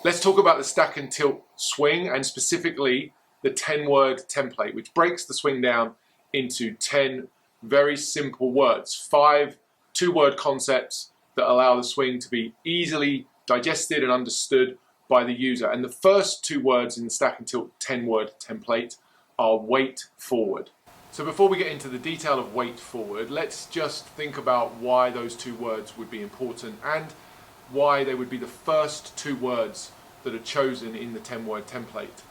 Let's talk about the stack and tilt swing, and specifically the 10-word template, which breaks the swing down into 10 very simple words, 5 two-word concepts that allow the swing to be easily digested and understood by the user. And the first 2 words in the stack and tilt 10-word template are wait forward. So before we get into the detail of wait forward, let's just think about why those 2 words would be important and why they would be the first 2 words that are chosen in the 10-word template.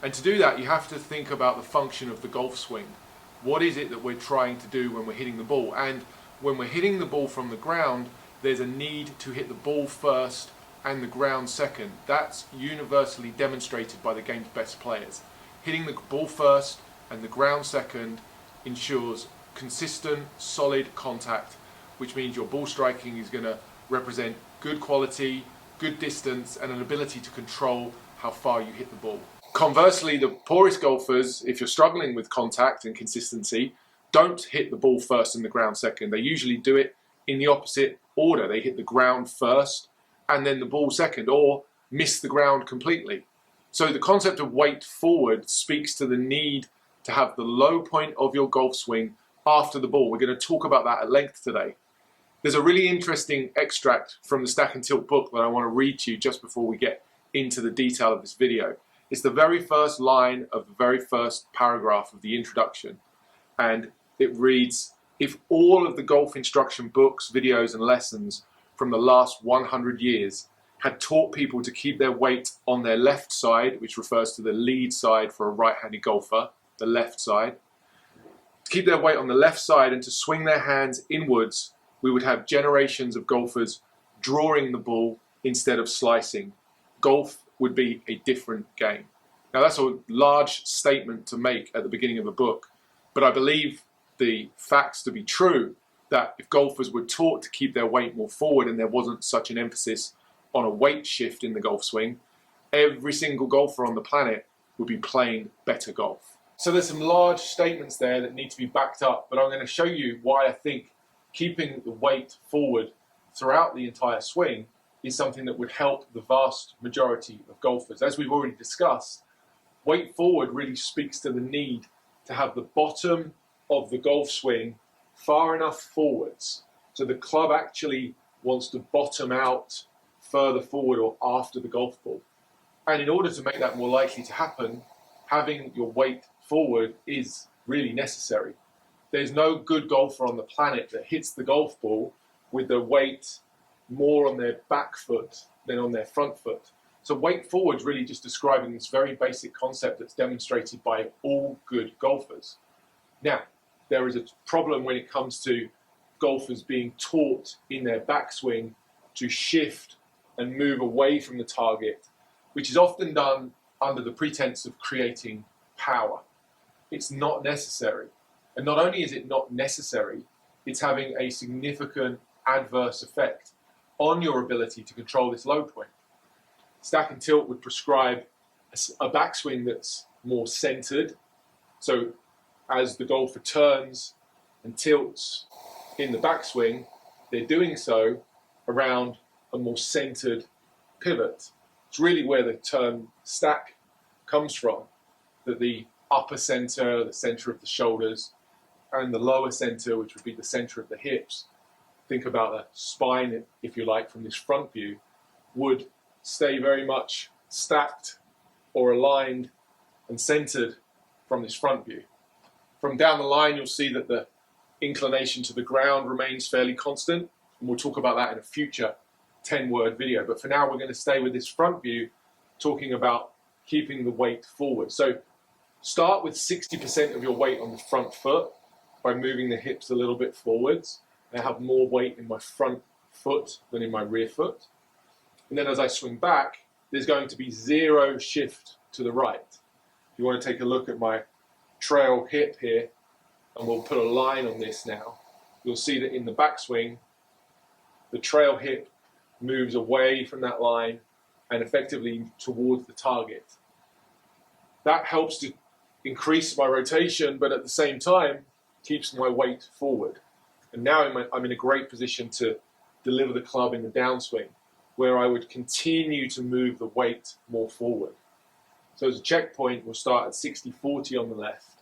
And to do that, you have to think about the function of the golf swing. What is it that we're trying to do when we're hitting the ball? And when we're hitting the ball from the ground, there's a need to hit the ball first and the ground second. That's universally demonstrated by the game's best players. Hitting the ball first and the ground second ensures consistent, solid contact, which means your ball striking is going to represent good quality, good distance, and an ability to control how far you hit the ball. Conversely, the poorest golfers, if you're struggling with contact and consistency, don't hit the ball first and the ground second. They usually do it in the opposite order. They hit the ground first and then the ball second, or miss the ground completely. So the concept of wait forward speaks to the need to have the low point of your golf swing after the ball. We're going to talk about that at length today. There's a really interesting extract from the Stack and Tilt book that I want to read to you just before we get into the detail of this video. It's the very first line of the very first paragraph of the introduction, and it reads, "If all of the golf instruction books, videos and lessons from the last 100 years had taught people to keep their weight on their left side," which refers to the lead side for a right-handed golfer, the left side, to keep their weight on the left side and to swing their hands inwards, we would have generations of golfers drawing the ball instead of slicing. Golf would be a different game. Now that's a large statement to make at the beginning of a book, but I believe the facts to be true, that if golfers were taught to keep their weight more forward and there wasn't such an emphasis on a weight shift in the golf swing, every single golfer on the planet would be playing better golf. So there's some large statements there that need to be backed up, but I'm going to show you why I think keeping the weight forward throughout the entire swing is something that would help the vast majority of golfers. As we've already discussed, weight forward really speaks to the need to have the bottom of the golf swing far enough forwards so the club actually wants to bottom out further forward or after the golf ball. And in order to make that more likely to happen, having your weight forward is really necessary. There's no good golfer on the planet that hits the golf ball with their weight more on their back foot than on their front foot. So weight forward is really just describing this very basic concept that's demonstrated by all good golfers. Now, there is a problem when it comes to golfers being taught in their backswing to shift and move away from the target, which is often done under the pretense of creating power. It's not necessary. And not only is it not necessary, it's having a significant adverse effect on your ability to control this low point. Stack and Tilt would prescribe a backswing that's more centered. So as the golfer turns and tilts in the backswing, they're doing so around a more centered pivot. It's really where the term stack comes from, that the upper center, the center of the shoulders, and the lower center, which would be the center of the hips, think about the spine, if you like, from this front view, would stay very much stacked or aligned and centered from this front view. From down the line, you'll see that the inclination to the ground remains fairly constant, and we'll talk about that in a future 10-word video. But for now, we're going to stay with this front view, talking about keeping the weight forward. So start with 60% of your weight on the front foot by moving the hips a little bit forwards. I have more weight in my front foot than in my rear foot. And then as I swing back, there's going to be zero shift to the right. If you want to take a look at my trail hip here, and we'll put a line on this now, you'll see that in the backswing, the trail hip moves away from that line and effectively towards the target. That helps to increase my rotation, but at the same time, keeps my weight forward. And now I'm in a great position to deliver the club in the downswing. where I would continue to move the weight more forward. So as a checkpoint, we'll start at 60-40 on the left.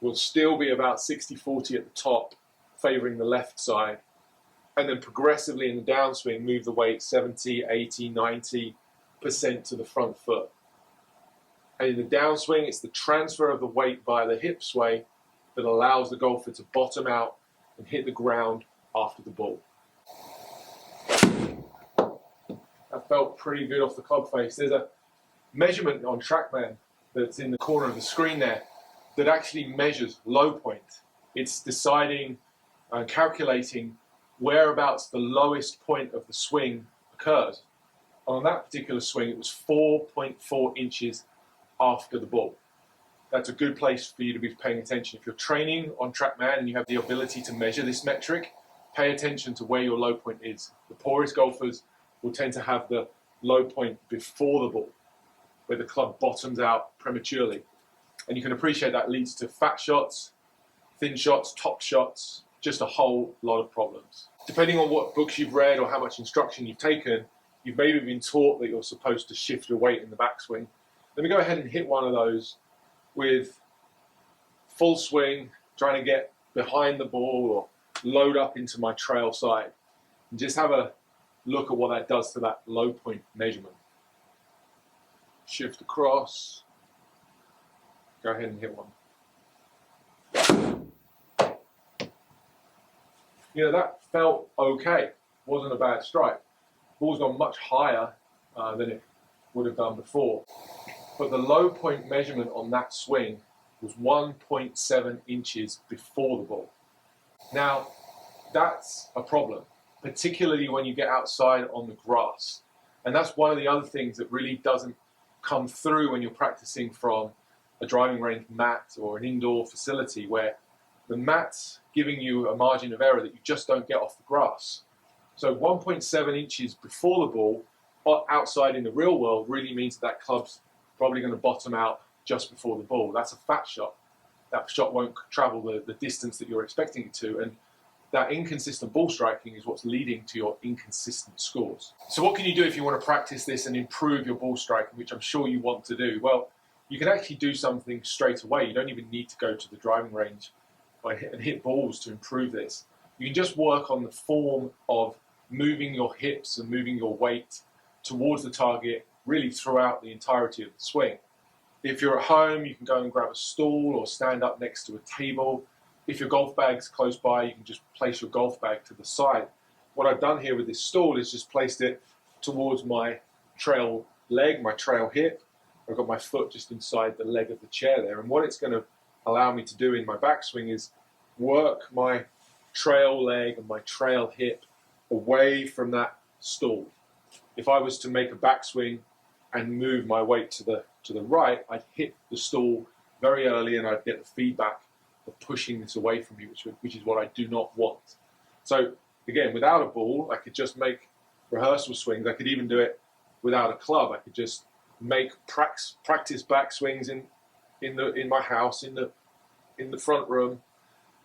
We'll still be about 60-40 at the top, favoring the left side. And then progressively in the downswing, move the weight 70, 80, 90% to the front foot. And in the downswing, it's the transfer of the weight via the hip sway that allows the golfer to bottom out and hit the ground after the ball. That felt pretty good off the club face. There's a measurement on TrackMan that's in the corner of the screen there that actually measures low point. It's deciding and calculating whereabouts the lowest point of the swing occurs. On that particular swing, it was 4.4 inches after the ball. That's a good place for you to be paying attention. If you're training on TrackMan and you have the ability to measure this metric, pay attention to where your low point is. The poorest golfers will tend to have the low point before the ball, where the club bottoms out prematurely. And you can appreciate that leads to fat shots, thin shots, top shots, just a whole lot of problems. Depending on what books you've read or how much instruction you've taken, you've maybe been taught that you're supposed to shift your weight in the backswing. Let me go ahead and hit one of those with full swing, trying to get behind the ball or load up into my trail side. And just have a look at what that does to that low point measurement. Shift across. Go ahead and hit one. You know, that felt okay. Wasn't a bad strike. Ball's gone much higher than it would have done before. But the low point measurement on that swing was 1.7 inches before the ball. Now, that's a problem, particularly when you get outside on the grass. And that's one of the other things that really doesn't come through when you're practicing from a driving range mat or an indoor facility, where the mat's giving you a margin of error that you just don't get off the grass. So 1.7 inches before the ball, outside in the real world, really means that club's probably going to bottom out just before the ball. That's a fat shot. That shot won't travel the distance that you're expecting it to, and that inconsistent ball striking is what's leading to your inconsistent scores. So what can you do if you want to practice this and improve your ball striking, which I'm sure you want to do? Well, you can actually do something straight away. You don't even need to go to the driving range and hit balls to improve this. You can just work on the form of moving your hips and moving your weight towards the target really throughout the entirety of the swing. If you're at home, you can go and grab a stool or stand up next to a table. If your golf bag's close by, you can just place your golf bag to the side. What I've done here with this stool is just placed it towards my trail leg, my trail hip. I've got my foot just inside the leg of the chair there. And what it's going to allow me to do in my backswing is work my trail leg and my trail hip away from that stool. If I was to make a backswing and move my weight to the right, I'd hit the stool very early and I'd get the feedback of pushing this away from me, which is what I do not want. So again, without a ball, I could just make rehearsal swings. I could even do it without a club. I could just make practice backswings in my house, in the front room,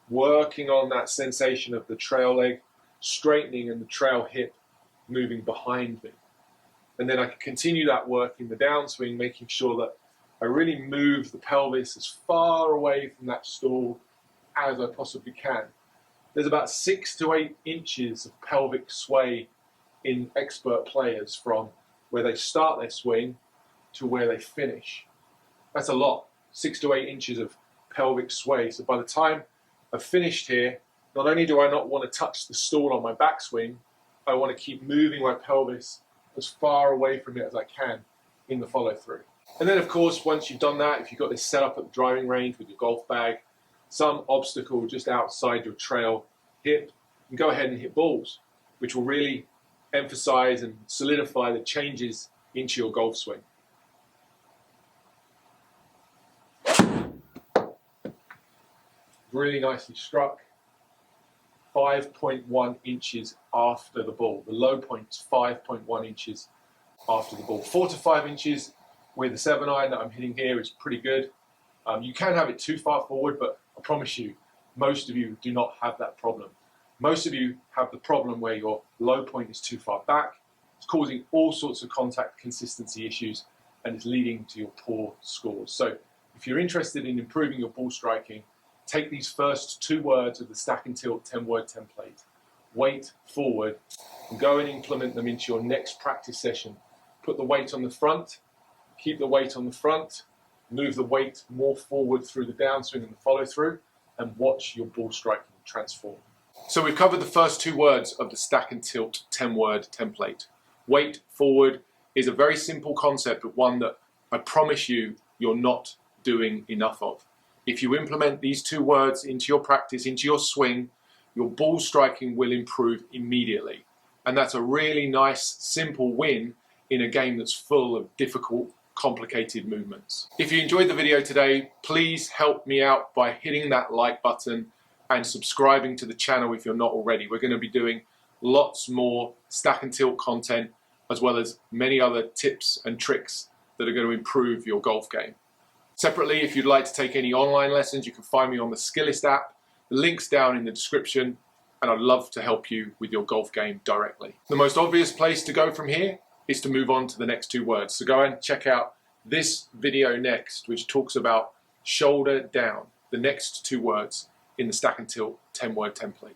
working on that sensation of the trail leg straightening and the trail hip moving behind me. And then I can continue that work in the downswing, making sure that I really move the pelvis as far away from that stool as I possibly can. There's about 6 to 8 inches of pelvic sway in expert players from where they start their swing to where they finish. That's a lot, 6 to 8 inches of pelvic sway. So by the time I've finished here, not only do I not want to touch the stool on my backswing, I want to keep moving my pelvis as far away from it as I can in the follow through. And then of course, once you've done that, if you've got this set up at the driving range with your golf bag, some obstacle just outside your trail hip, you can go ahead and hit balls, which will really emphasize and solidify the changes into your golf swing. Really nicely struck. 5.1 inches after the ball. The low point's 5.1 inches after the ball. 4 to 5 inches with the 7-iron that I'm hitting here is pretty good. You can have it too far forward, but I promise you, most of you do not have that problem. Most of you have the problem where your low point is too far back It's causing all sorts of contact consistency issues and is leading to your poor scores. So if you're interested in improving your ball striking, take these first 2 words of the stack and tilt 10-word template, weight forward, and go and implement them into your next practice session. Put the weight on the front, keep the weight on the front, move the weight more forward through the downswing and the follow through, and watch your ball striking transform. So we've covered the first 2 words of the stack and tilt 10-word template. Weight forward is a very simple concept, but one that I promise you you're not doing enough of. If you implement these 2 words into your practice, into your swing, your ball striking will improve immediately. And that's a really nice, simple win in a game that's full of difficult, complicated movements. If you enjoyed the video today, please help me out by hitting that like button and subscribing to the channel if you're not already. We're going to be doing lots more stack and tilt content, as well as many other tips and tricks that are going to improve your golf game. Separately, if you'd like to take any online lessons, you can find me on the Skillist app. The link's down in the description, and I'd love to help you with your golf game directly. The most obvious place to go from here is to move on to the next 2 words. So go and check out this video next, which talks about shoulder down, the next 2 words in the stack and tilt 10-word template.